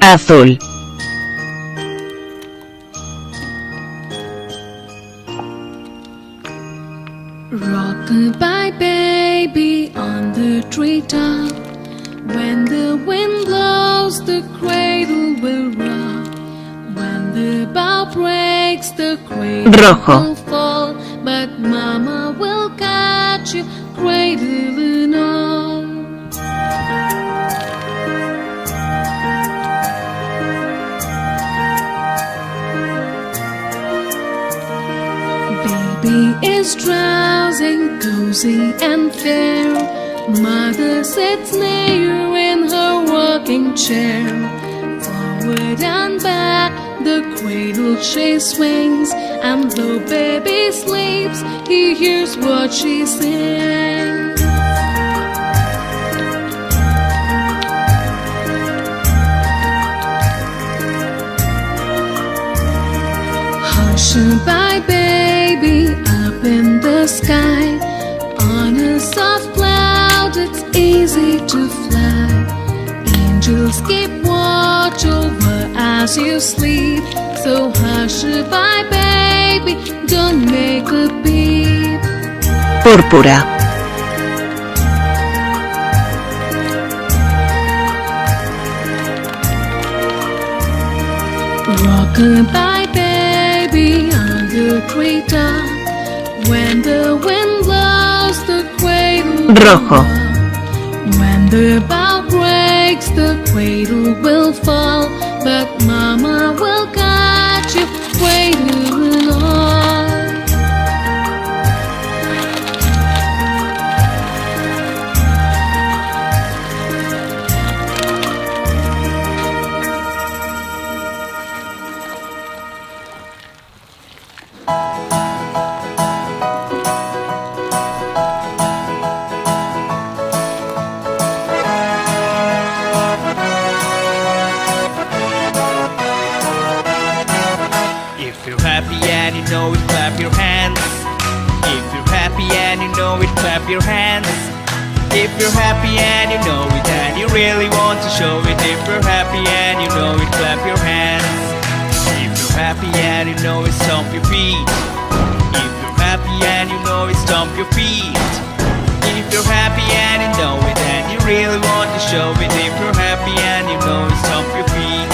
azul, Rock-a-bye baby on the treetop. When the wind blows, the cradle will rock. When the bough breaks, the cradle Rojo. will fall. But mama will catch you, cradle and all. Baby is drowsing, cozy and fair. Mother sits near in her rocking chair. Forward and back, the cradle she swings. And though baby sleeps, he hears what she sings. Hush-a-bye baby up in the sky. On a soft cloud it's easy to fly. Angels keep watch over as you sleep. So hush-a-bye baby, don't make a peep. púrpura, Rock-a-bye baby on the treetop. When the wind blows, the cradle will Rojo. rock. When the bough breaks, the cradle will fall. But mama will catch you, cradle and all. If you're happy and you know it, clap your hands. If you're happy and you know it, clap your hands. If you're happy and you know it and you really want to show it. If you're happy and you know it, clap your hands. If you're happy and you know it, stomp your feet. If you're happy and you know it, stomp your feet. If you're happy and you know it and you really want to show it. If you're happy and you know it, stomp your feet.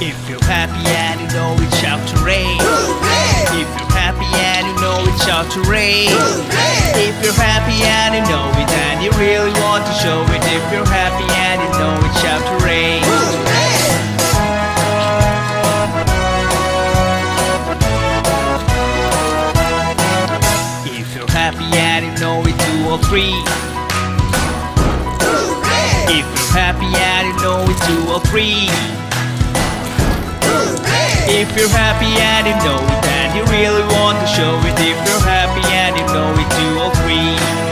If you're happy and you know it, shout hooray! If you're happy and you know it, shout hooray! If you're happy and you know it and you really want to show it. If you're happy and you know it, shout hooray! If you're happy and you know it, 2 or 3. If you're happy and you know it, 2 or 3. If you're happy and you know it and you really want to show it. If you're happy and you know it, 2 or 3.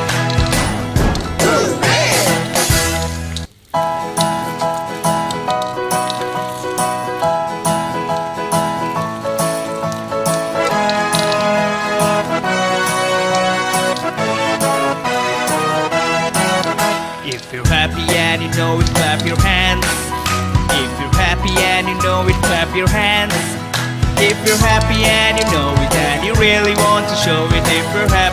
If you're happy and you know it, clap your hands. If you're happy and you know it, clap your hands. If you're happy and you know it and you really want to show it. If you're happy